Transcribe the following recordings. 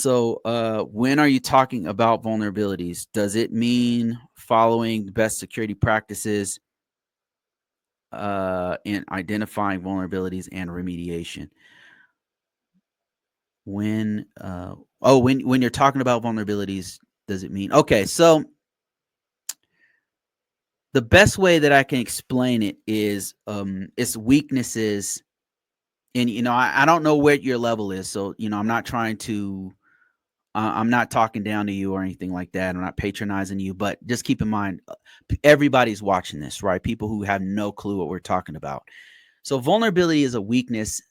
So, when are you talking about vulnerabilities? Does it mean following best security practices in identifying vulnerabilities and remediation? When, when you're talking about vulnerabilities, does it mean okay? So, the best way that I can explain it is, it's weaknesses. And I don't know what your level is, so I'm not trying to I'm not talking down to you or anything like that. I'm not patronizing you, but just keep in mind, everybody's watching this, right? People who have no clue what we're talking about. So vulnerability is a weakness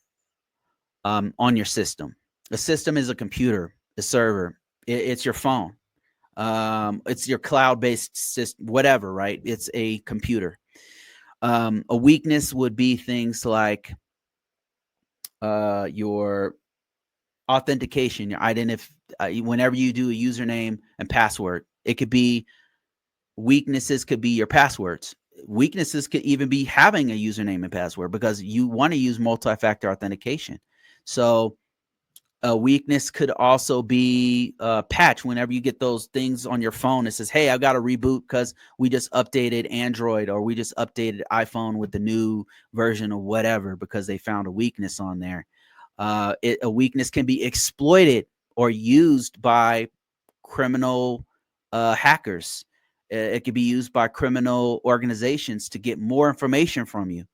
on your system. A system is a computer, a server. It's your phone. It's your cloud-based system, whatever, right? It's a computer. A weakness would be things like your authentication, your whenever you do a username and password, it could be weaknesses, could be your passwords. Weaknesses could even be having a username and password because you want to use multi-factor authentication. So a weakness could also be a patch. Whenever you get those things on your phone, it says, hey, I've got to reboot because we just updated Android or we just updated iPhone with the new version of whatever because they found a weakness on there. A weakness can be exploited or used by criminal hackers. It could be used by criminal organizations to get more information from you.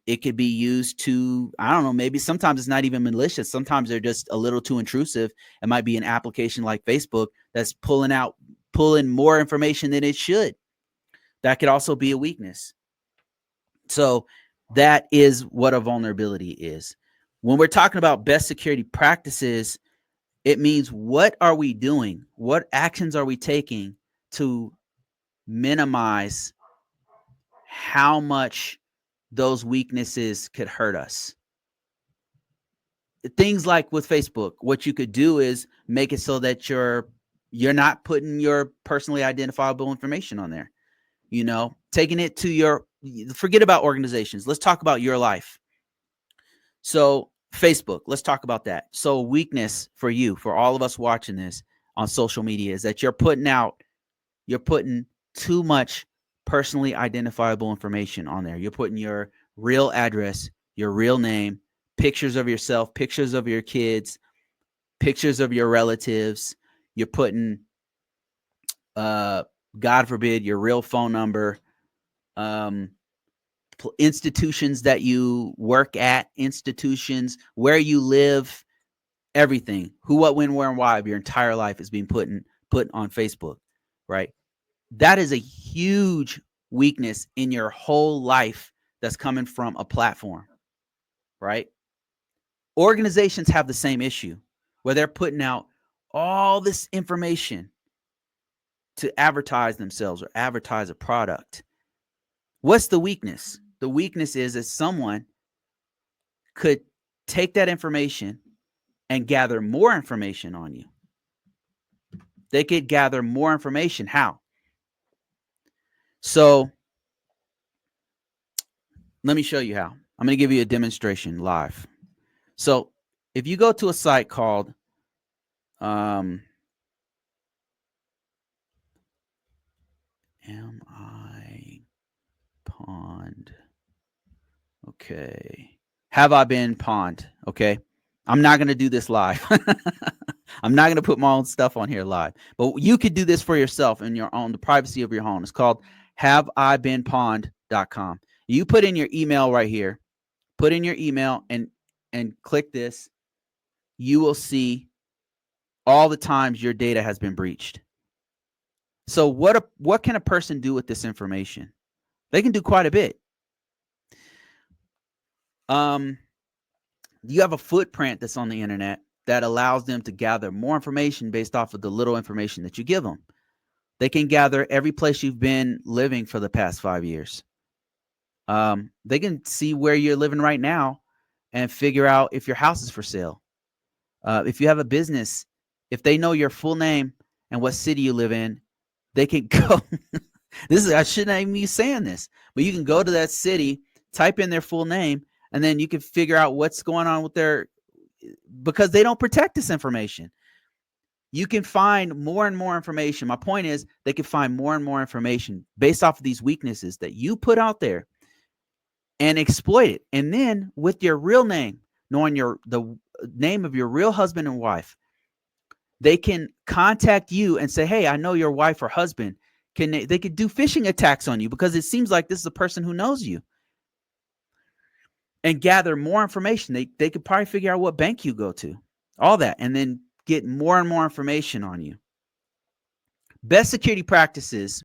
It could be used to, I don't know, maybe sometimes it's not even malicious. Sometimes they're just a little too intrusive. It might be an application like Facebook that's pulling more information than it should. That could also be a weakness. So that is what a vulnerability is. When we're talking about best security practices, it means what are we doing? What actions are we taking to minimize how much those weaknesses could hurt us? Things like with Facebook, what you could do is make it so that you're not putting your personally identifiable information on there. Taking it to forget about organizations. Let's talk about your life. So Facebook, let's talk about that. So weakness for you, for all of us watching this on social media, is that you're putting too much personally identifiable information on there. You're putting your real address, your real name, pictures of yourself, pictures of your kids, pictures of your relatives. You're putting, God forbid, your real phone number, um, institutions that you work at, institutions where you live, everything, who, what, when, where, and why of your entire life is being put on Facebook, right? That is a huge weakness in your whole life that's coming from a platform, right? Organizations have the same issue where they're putting out all this information to advertise themselves or advertise a product. What's the weakness? The weakness is that someone could take that information and gather more information on you. They could gather more information. How? So let me show you how. I'm going to give you a demonstration live. So if you go to a site called Am I Pond? Okay. Have I been pond? Okay. I'm not going to do this live. I'm not going to put my own stuff on here live, but you could do this for yourself in your own, the privacy of your home. It's called haveibeenpond.com. You put in your email right here, put in your email and click this. You will see all the times your data has been breached. So what can a person do with this information? They can do quite a bit. You have a footprint that's on the internet that allows them to gather more information based off of the little information that you give them. They can gather every place you've been living for the past 5 years. They can see where you're living right now and figure out if your house is for sale. If you have a business, if they know your full name and what city you live in, they can go. I shouldn't even be saying this, but you can go to that city, type in their full name, and then you can figure out what's going on with because they don't protect this information. You can find more and more information. My point is they can find more and more information based off of these weaknesses that you put out there and exploit it. And then with your real name, knowing the name of your real husband and wife, they can contact you and say, hey, I know your wife or husband. They could do phishing attacks on you because it seems like this is a person who knows you, and gather more information. They could probably figure out what bank you go to, all that, and then get more and more information on you. Best security practices